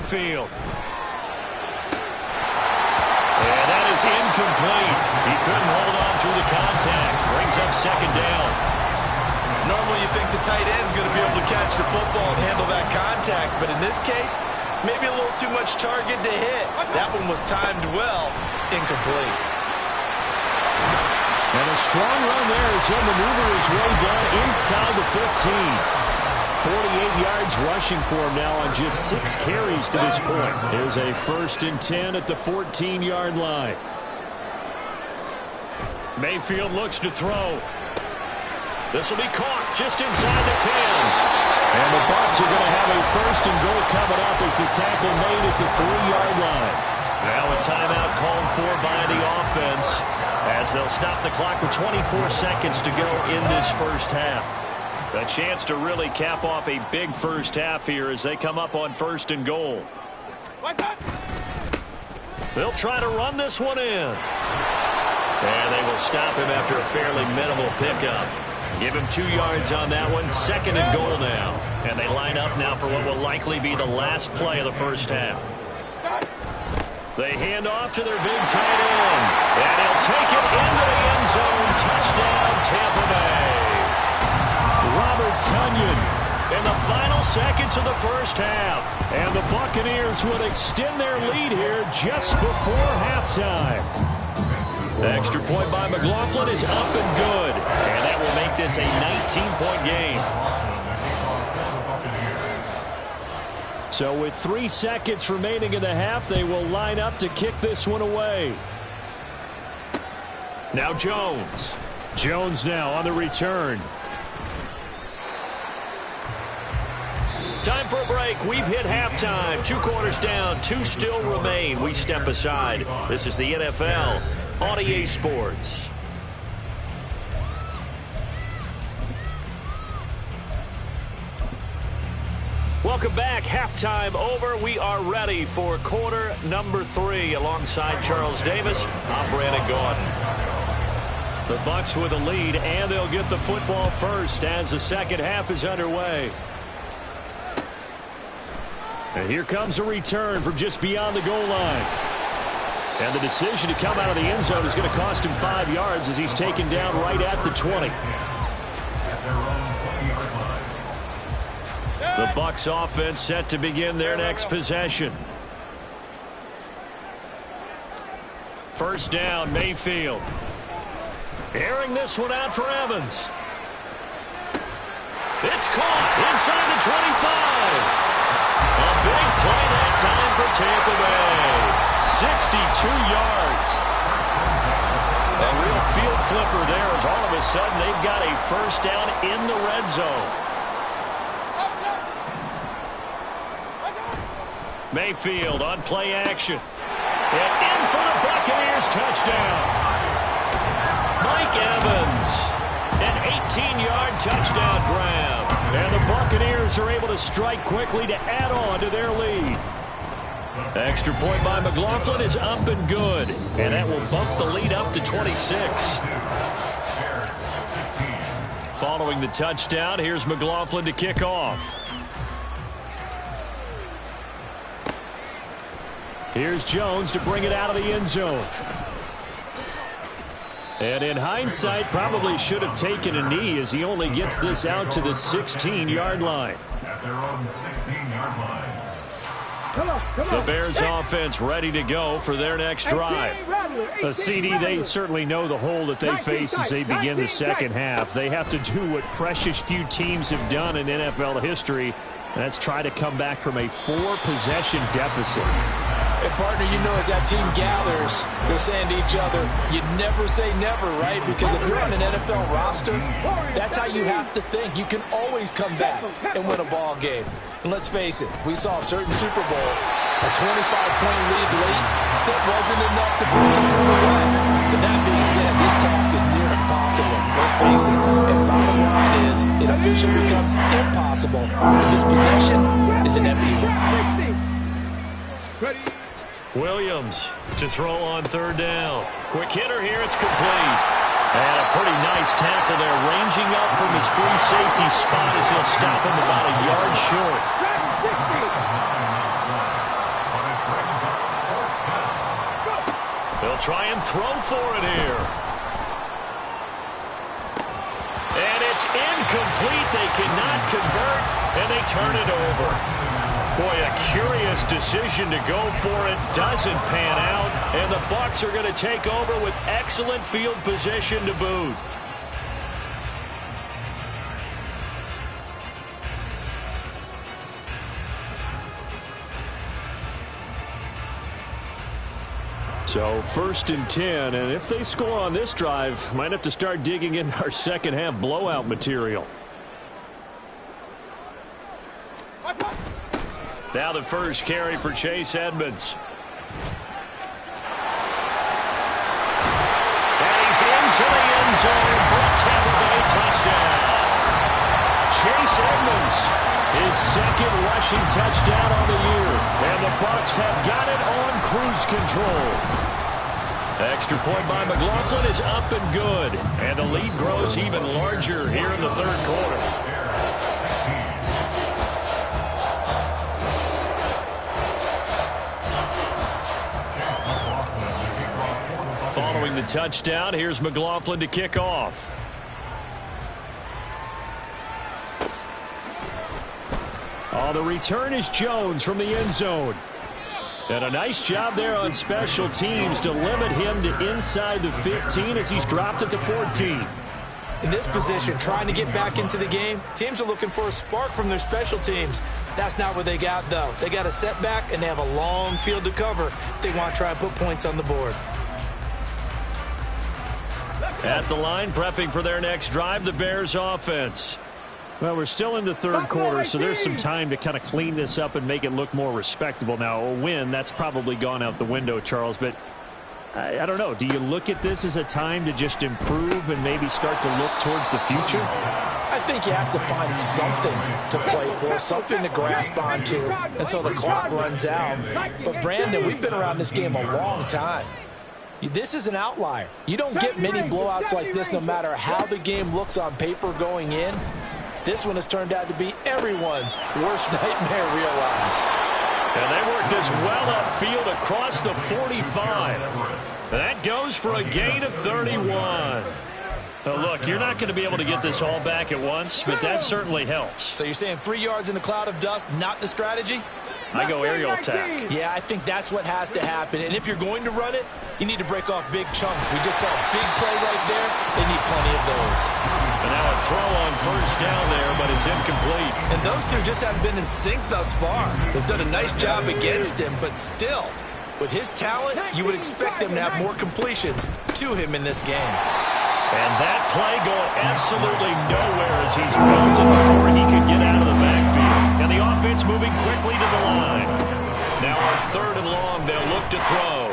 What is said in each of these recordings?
Mayfield. And that is incomplete. He couldn't hold on through the contact. Brings up second down. Normally you think the tight end's going to be able to catch the football and handle that contact, but in this case, maybe a little too much target to hit. That one was timed well. Incomplete. And a strong run there as he'll maneuver his way down inside the 15. 48 yards rushing for him now on just 6 carries to this point. Here's a 1st and 10 at the 14-yard line. Mayfield looks to throw. This will be caught just inside the 10. And the Bucs are going to have a 1st and goal coming up as the tackle made at the 3-yard line. Now a timeout called for by the offense as they'll stop the clock with 24 seconds to go in this first half. A chance to really cap off a big first half here as they come up on 1st and goal. They'll try to run this one in. And they will stop him after a fairly minimal pickup. Give him 2 yards on that one. 2nd and goal now. And they line up now for what will likely be the last play of the first half. They hand off to their big tight end. And he'll take it into the end zone. Touchdown, Tampa Bay. Robert Tonyan in the final seconds of the first half. And the Buccaneers would extend their lead here just before halftime. The extra point by McLaughlin is up and good. And that will make this a 19-point game. So with 3 seconds remaining in the half, they will line up to kick this one away. Now Jones. Jones now on the return. Time for a break. We've hit halftime. 2 quarters down. 2 still remain. We step aside. This is the NFL on EA Sports. Welcome back. Halftime over. We are ready for quarter number 3 alongside Charles Davis. I'm Brandon Gordon. The Bucs with a lead, and they'll get the football first as the second half is underway. And here comes a return from just beyond the goal line. And the decision to come out of the end zone is going to cost him 5 yards as he's taken down right at the 20. The Bucs offense set to begin their next possession. First down, Mayfield. Airing this one out for Evans. It's caught inside the 25. A big play that time for Tampa Bay. 62 yards. A real field flipper there as all of a sudden they've got a first down in the red zone. Mayfield on play action. And in for the Buccaneers touchdown. Mike Evans. An 18-yard touchdown grab. And the Buccaneers are able to strike quickly to add on to their lead. Extra point by McLaughlin is up and good. And that will bump the lead up to 26. Following the touchdown, here's McLaughlin to kick off. Here's Jones to bring it out of the end zone. And in hindsight, probably should have taken a knee as he only gets this out to the 16-yard line. At their own 16-yard line. The Bears offense ready to go for their next drive. A CD, they certainly know the hole that they face as they begin the second half. They have to do what precious few teams have done in NFL history. That's try to come back from a 4-possession deficit. And partner, you know, as that team gathers, they're saying to each other, you never say never, right? Because if you're on an NFL roster, that's how you have to think. You can always come back and win a ball game. And let's face it, we saw a certain Super Bowl, a 25-point lead late, that wasn't enough to put someone away. But that being said, this task is near impossible. Let's face it. And bottom line is, it officially becomes impossible if this possession is an empty one. Williams to throw on third down. Quick hitter here. It's complete. And a pretty nice tackle there, ranging up from his free safety spot as he'll stop him about a yard short. They'll try and throw for it here. And it's incomplete. They cannot convert, and they turn it over. Boy, a curious decision to go for it. Doesn't pan out, and the Bucs are going to take over with excellent field position to boot. So 1st and 10, and if they score on this drive, might have to start digging into our second half blowout material. Now the first carry for Chase Edmonds. And he's into the end zone for a Tampa Bay touchdown. Chase Edmonds, his second rushing touchdown on the year. And the Bucs have got it on cruise control. Extra point by McLaughlin is up and good. And the lead grows even larger here in the third quarter. Following the touchdown, here's McLaughlin to kick off. Oh, the return is Jones from the end zone. And a nice job there on special teams to limit him to inside the 15 as he's dropped at the 14. In this position, trying to get back into the game, teams are looking for a spark from their special teams. That's not what they got, though. They got a setback, and they have a long field to cover if they want to try and put points on the board. At the line, prepping for their next drive, the Bears offense. Well, we're still in the third quarter, so there's some time to kind of clean this up and make it look more respectable. Now, a win, that's probably gone out the window, Charles, but I don't know. Do you look at this as a time to just improve and maybe start to look towards the future? I think you have to find something to play for, something to grasp onto until the clock runs out. But, Brandon, we've been around this game a long time. This is an outlier. You don't get many blowouts like this no matter how the game looks on paper going in. This one has turned out to be everyone's worst nightmare realized. And they work this well upfield across the 45. That goes for a gain of 31. Now look, you're not going to be able to get this all back at once, but that certainly helps. So you're saying 3 yards in a cloud of dust, not the strategy? I go aerial attack. Yeah, I think that's what has to happen. And if you're going to run it, you need to break off big chunks. We just saw a big play right there. They need plenty of those. And now a throw on first down there, but it's incomplete. And those two just haven't been in sync thus far. They've done a nice job against him, but still, with his talent, you would expect them to have more completions to him in this game. And that play going absolutely nowhere as he's belted before he could get out of the backfield. And the offense moving quickly to the line. Now on 3rd and long, they'll look to throw.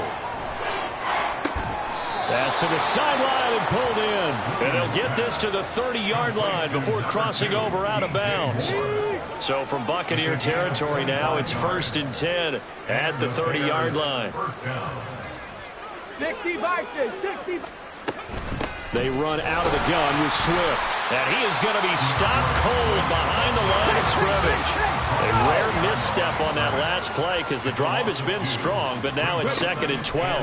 Pass to the sideline and pulled in. And they'll get this to the 30-yard line before crossing over out of bounds. So from Buccaneer territory now, it's 1st and 10 at the 30-yard line. 60. They run out of the gun with Swift. And he is going to be stopped cold behind the line of scrimmage. A rare misstep on that last play because the drive has been strong, but now it's 2nd and 12.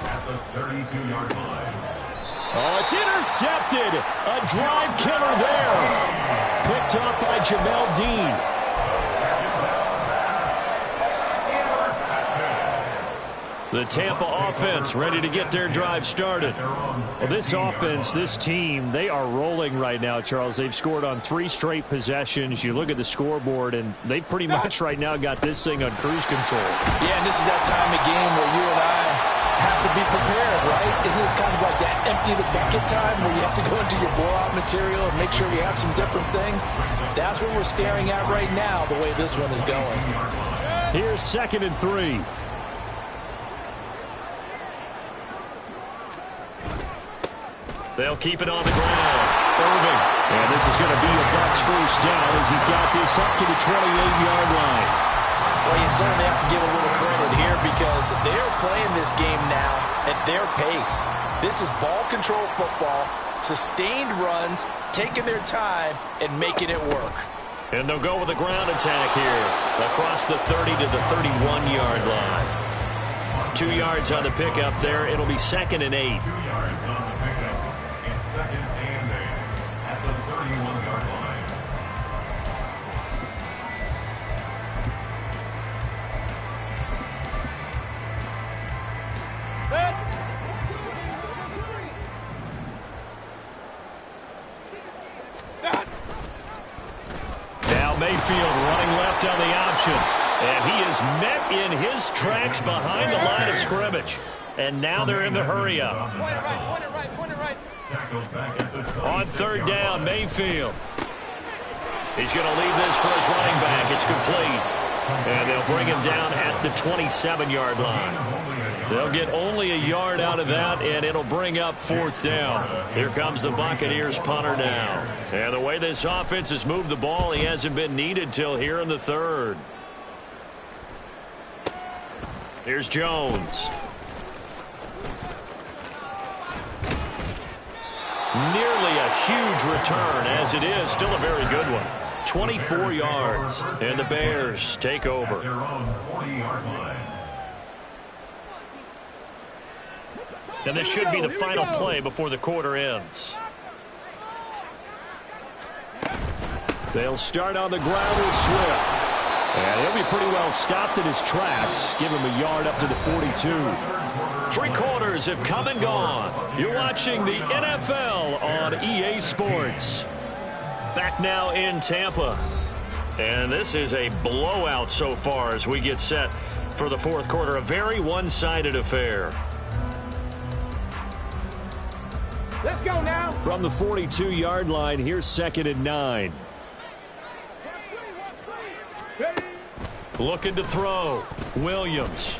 At the 32-yard line. Oh, it's intercepted. A drive killer there. Picked up by Jamel Dean. The Tampa offense ready to get their drive started. Well, this offense, this team, they are rolling right now, Charles. They've scored on 3 straight possessions. You look at the scoreboard, and they pretty much right now got this thing on cruise control. Yeah, and this is that time of game where you and I have to be prepared, right? Isn't this kind of like that empty the bucket time where you have to go into your blowout material and make sure you have some different things? That's what we're staring at right now, the way this one is going. Here's 2nd and 3. They'll keep it on the ground. Irving. And this is going to be a Bucs first down as he's got this up to the 28-yard line. Well, you certainly have to give a little credit here because they're playing this game now at their pace. This is ball control football, sustained runs, taking their time, and making it work. And they'll go with a ground attack here across the 30 to the 31-yard line. 2 yards on the pickup there. It'll be 2nd and 8. 2 yards on the pickup. It's 2nd and 8 at the 31-yard line. Now Mayfield running left on the option. And he is met in his tracks behind the line of scrimmage. And now they're in the hurry up. On 3rd down, Mayfield. He's going to leave this for his running back. It's complete. And they'll bring him down at the 27-yard line. They'll get only a yard out of that, and it'll bring up 4th down. Here comes the Buccaneers punter now. And the way this offense has moved the ball, he hasn't been needed till here in the 3rd. Here's Jones. Nearly a huge return, as it is. Still a very good one. 24 yards, and the Bears take over. Their own 40-yard line. And this should be the final play before the quarter ends. They'll start on the ground with Swift. And he'll be pretty well stopped in his tracks. Give him a yard up to the 42. 3 quarters have come and gone. You're watching the NFL on EA Sports. Back now in Tampa. And this is a blowout so far as we get set for the 4th quarter. A very one-sided affair. Let's go now. From the 42-yard line, here's 2nd and 9. Looking to throw. Williams.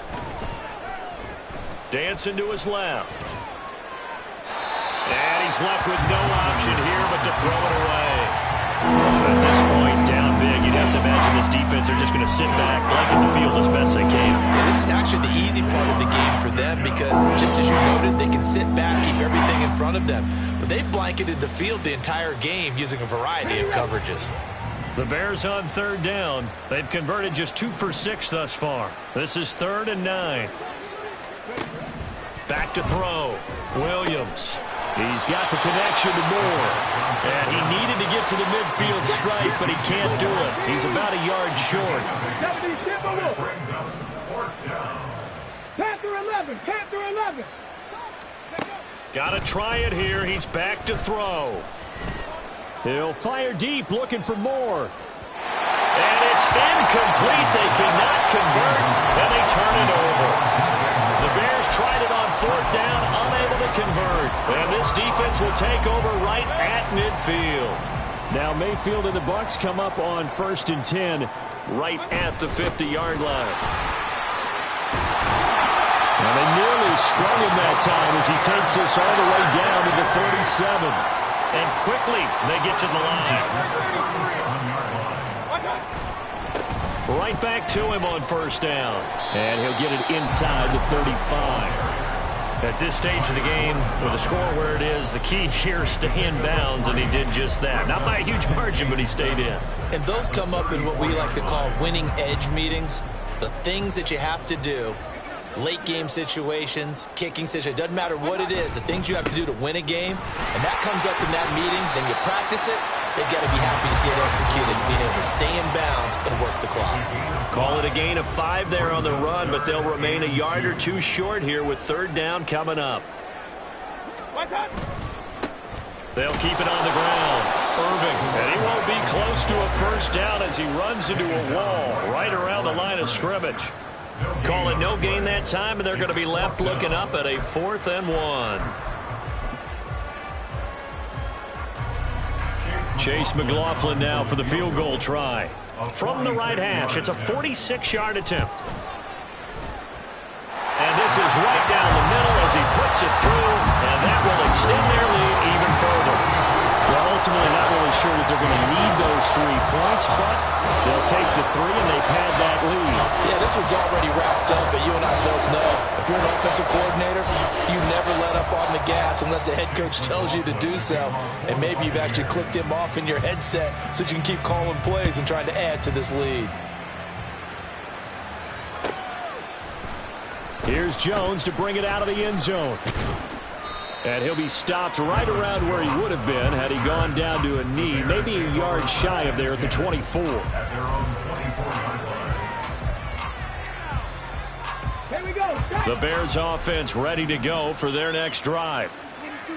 Dancing to his left. And he's left with no option here but to throw it away. At this point, down big, you'd have to imagine this defense are just going to sit back, blanket the field as best they can. Yeah, this is actually the easy part of the game for them because, just as you noted, they can sit back, keep everything in front of them. But they've blanketed the field the entire game using a variety of coverages. The Bears on 3rd down. They've converted just 2 for 6 thus far. This is 3rd and 9. Back to throw. Williams. He's got the connection to Moore. And he needed to get to the midfield stripe, but he can't do it. He's about a yard short. Panther 11, Panther 11. Got to try it here. He's back to throw. He'll fire deep, looking for more. And it's incomplete. They cannot convert, and they turn it over. The Bears tried it on 4th down, unable to convert. And this defense will take over right at midfield. Now Mayfield and the Bucs come up on 1st and 10. Right at the 50-yard line. And they nearly sprung him that time as he takes us all the way down to the 37. And quickly, they get to the line. Right back to him on 1st down. And he'll get it inside the 35. At this stage of the game, with the score where it is, the key here is stay in bounds, and he did just that. Not by a huge margin, but he stayed in. And those come up in what we like to call winning edge meetings. The things that you have to do. Late game situations, kicking situations, doesn't matter what it is, the things you have to do to win a game, and that comes up in that meeting, then you practice it, they've got to be happy to see it executed, being able to stay in bounds and work the clock. Call it a gain of 5 there on the run, but they'll remain a yard or 2 short here with 3rd down coming up. They'll keep it on the ground. Irving, and he won't be close to a 1st down as he runs into a wall right around the line of scrimmage. Call it no gain that time, and they're going to be left looking up at a 4th and 1. Chase McLaughlin now for the field goal try. From the right hash, it's a 46-yard attempt. And this is right down the middle as he puts it through, and that will extend their lead even further. Well, ultimately, not really sure that they're going to need those 3 points, but they'll take the 3 and they pad that lead. Yeah, this one's already wrapped up, but you and I both know if you're an offensive coordinator, you never let up on the gas unless the head coach tells you to do so. And maybe you've actually clicked him off in your headset so you can keep calling plays and trying to add to this lead. Here's Jones to bring it out of the end zone. And he'll be stopped right around where he would have been had he gone down to a knee, maybe a yard shy of there at the 24. At their own 24-yard line. Here we go. Stop. The Bears offense ready to go for their next drive.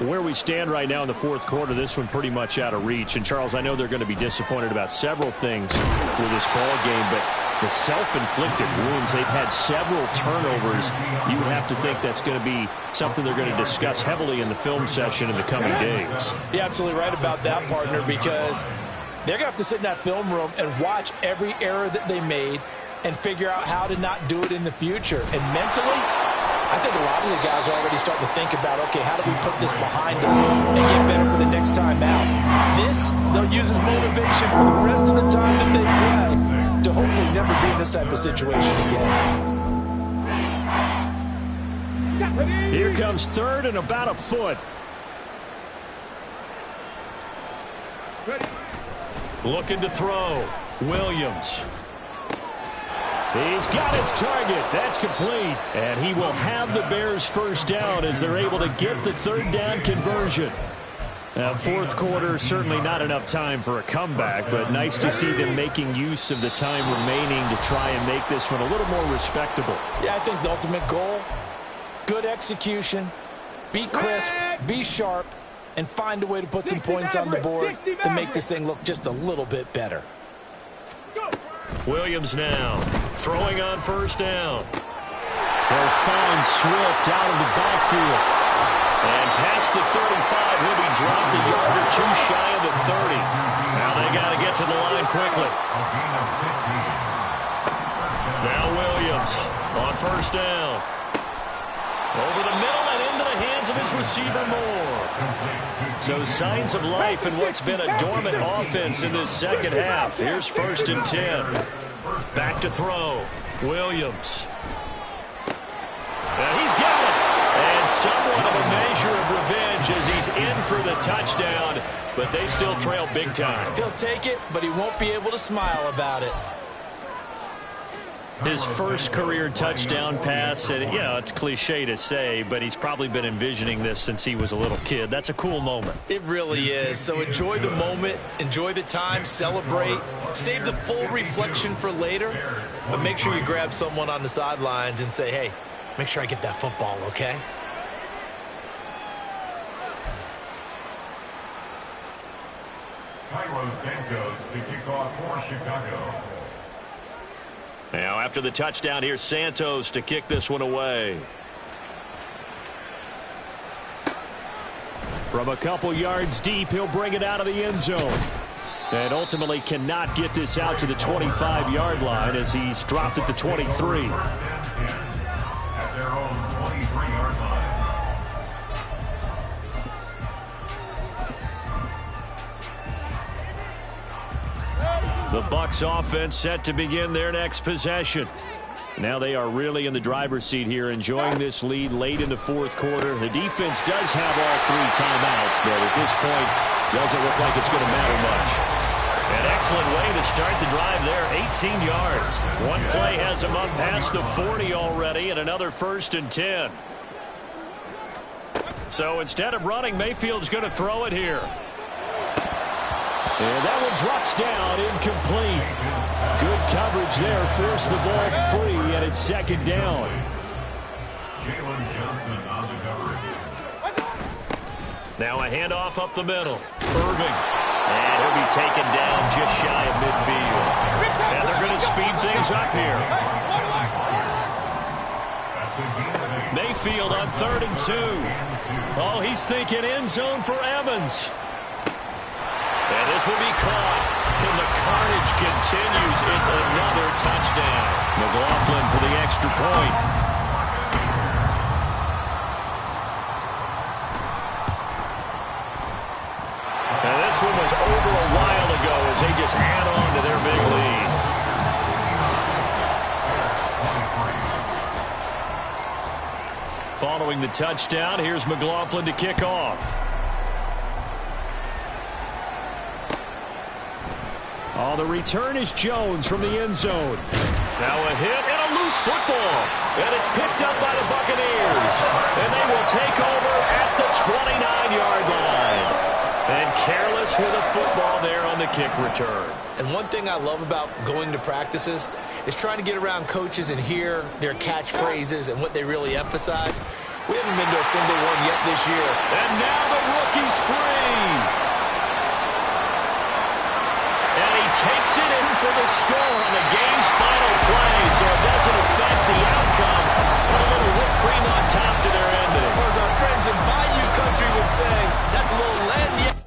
Where we stand right now in the fourth quarter, this one pretty much out of reach. And, Charles, I know they're going to be disappointed about several things with this ball game, but the self-inflicted wounds, they've had several turnovers. You would have to think that's going to be something they're going to discuss heavily in the film session in the coming days. You're absolutely right about that, partner, because they're going to have to sit in that film room and watch every error that they made and figure out how to not do it in the future. And mentally, I think a lot of the guys are already starting to think about, okay, how do we put this behind us and get better for the next time out? This, they'll use as motivation for the rest of the time that they play to hopefully never be in this type of situation again. Here comes third and about a foot. Looking to throw. Williams. He's got his target. That's complete. And he will have the Bears first down as they're able to get the third down conversion. Now, fourth quarter, certainly not enough time for a comeback, but nice to see them making use of the time remaining to try and make this one a little more respectable. Yeah, I think the ultimate goal, good execution, be crisp, be sharp, and find a way to put some points on the board to make this thing look just a little bit better. Williams now throwing on first down. They'll find Swift out of the backfield. And past the 35, he'll be dropped a yard or two shy of the 30. Now they got to get to the line quickly. Now Williams on first down. Over the middle and into the hands of his receiver Moore. So signs of life in what's been a dormant offense in this second half. Here's first and 10. Back to throw. Williams. And he's got it. And somewhat of a measure of revenge as he's in for the touchdown, but they still trail big time. He'll take it, but he won't be able to smile about it. His first career touchdown pass, and it's cliche to say, but he's probably been envisioning this since he was a little kid. That's a cool moment. It really is. So enjoy the moment, enjoy the time, celebrate, save the full reflection for later, but make sure you grab someone on the sidelines and say, hey, make sure I get that football, okay? Cairo Santos to kick off for Chicago. Now after the touchdown, here's Santos to kick this one away. From a couple yards deep, he'll bring it out of the end zone. And ultimately cannot get this out to the 25-yard line as he's dropped at the 23. At their own 23-yard line. The Bucs offense set to begin their next possession. Now they are really in the driver's seat here, enjoying this lead late in the fourth quarter. The defense does have all three timeouts, but at this point, doesn't look like it's going to matter much. An excellent way to start the drive there, 18 yards. One play has him up past the 40 already, and another first and 10. So instead of running, Mayfield's going to throw it here. And that one drops down, incomplete. Good coverage there, forced the ball free, and it's second down. Jalen Johnson on the coverage. Now a handoff up the middle. Irving. And he'll be taken down just shy of midfield. And they're going to speed things up here. Mayfield on 3rd and 2. Oh, he's thinking end zone for Evans. And this will be caught. And the carnage continues. It's another touchdown. McLaughlin for the extra point. And this one was over a while ago as they just add on to their big lead. Following the touchdown, here's McLaughlin to kick off. Oh, the return is Jones from the end zone. Now a hit and a loose football. And it's picked up by the Buccaneers. And they will take over at the 29-yard line. And careless with a football there on the kick return. And one thing I love about going to practices is trying to get around coaches and hear their catchphrases and what they really emphasize. We haven't been to a single one yet this year. And now the rookie's free. And he takes it in for the score on the game's final play, so it doesn't affect the outcome. Put a little whipped cream on top to their ending. Or as our friends in Bayou Country would say, that's a little lagniappe.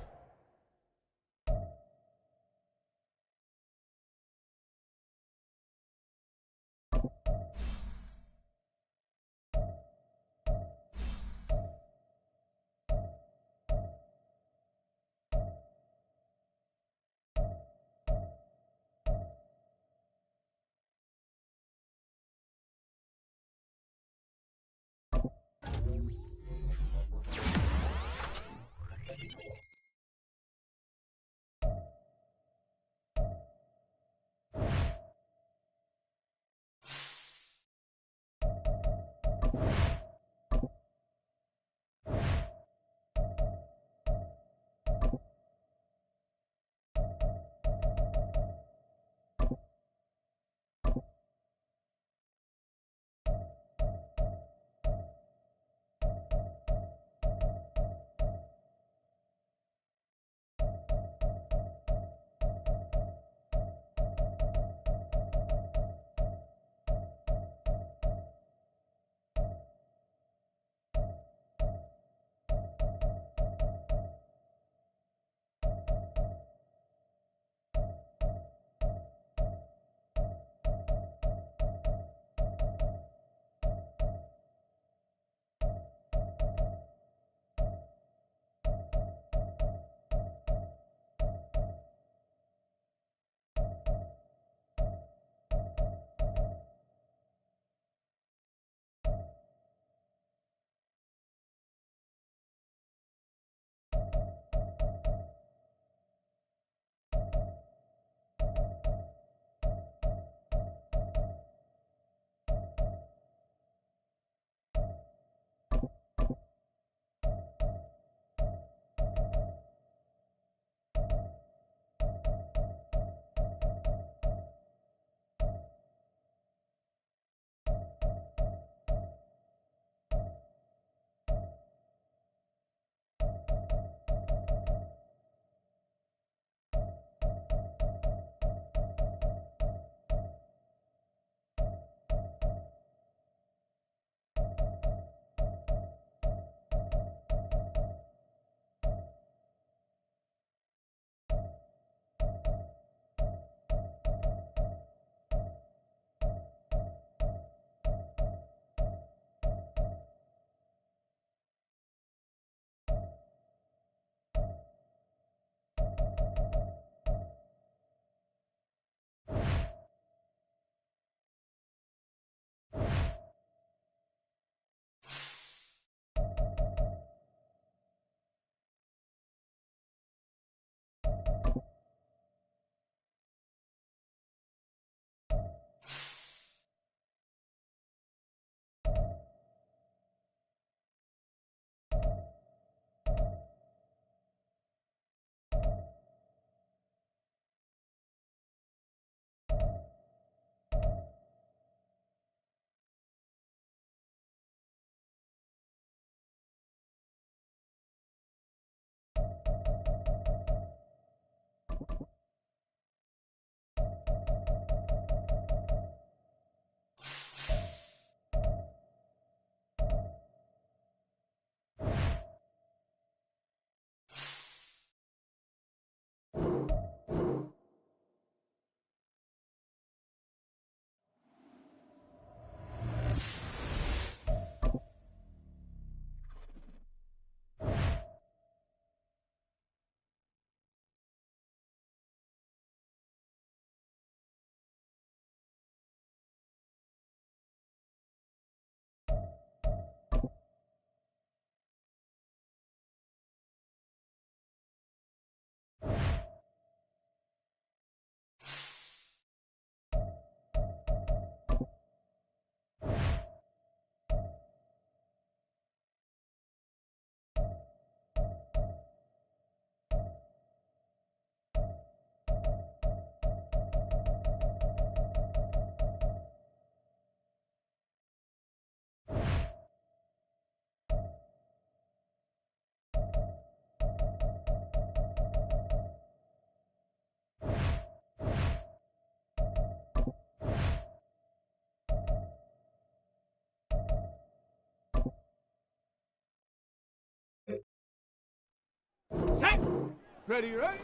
Ready, ready?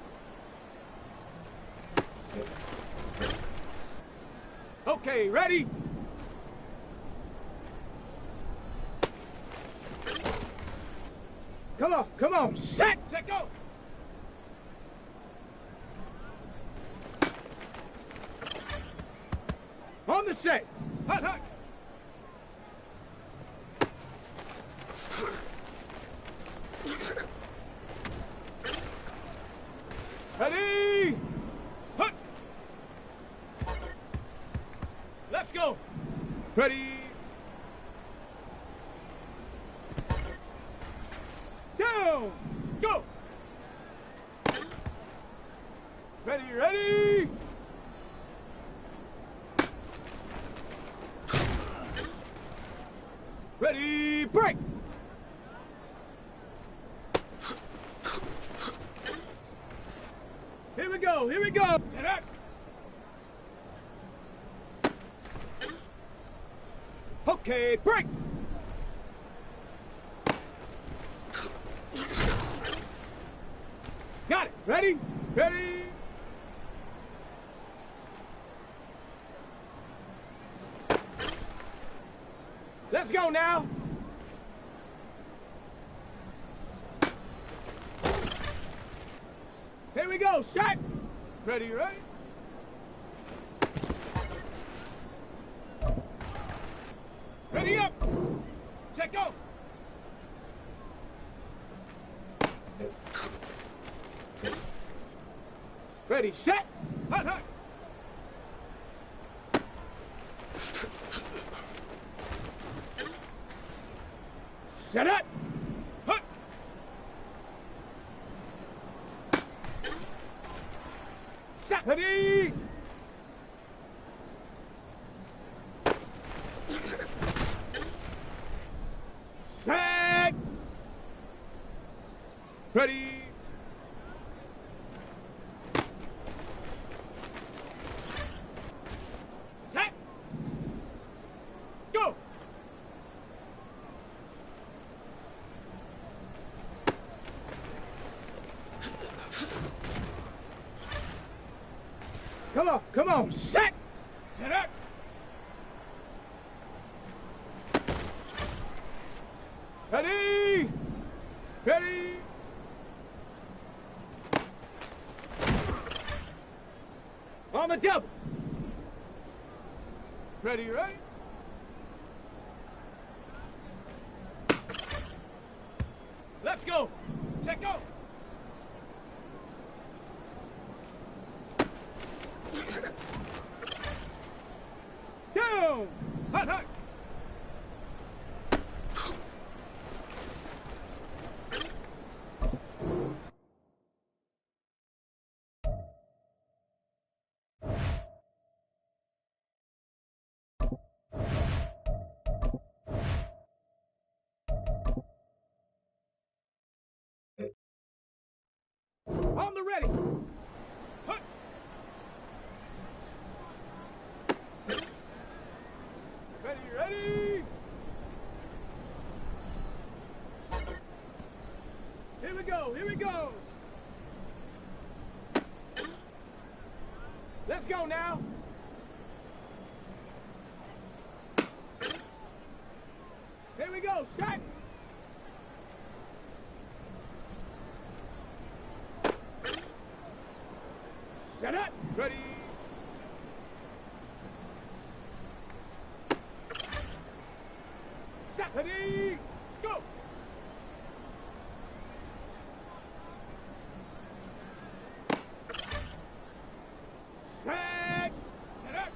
Okay, ready? Come on, set, let go! On the set, hut, hut! Ready? Hut! Let's go! Ready? Down! Go! Ready, ready! Ready, break! Here we go, here we go! Get up! Okay, break! Got it! Ready? Ready? Let's go now! Here we go, shot! Ready, ready? Ready up! Check go! Ready, set! Hut, hut! Set up! Hut! Set! Ready! Set! Ready! Set! Go! Come on, set! Set up! Ready! Ready! On the double! Ready, ready? Let's go! Check go! Down! Hut, hut! On the ready! Hut! Ready, ready! Here we go, here we go! Let's go now! Here we go, shot! Set up! Ready! Set! Ready! Go! Set! Set up!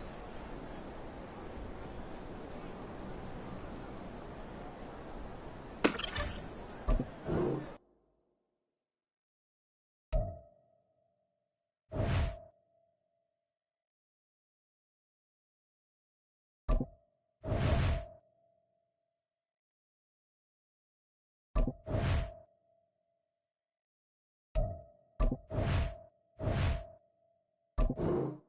You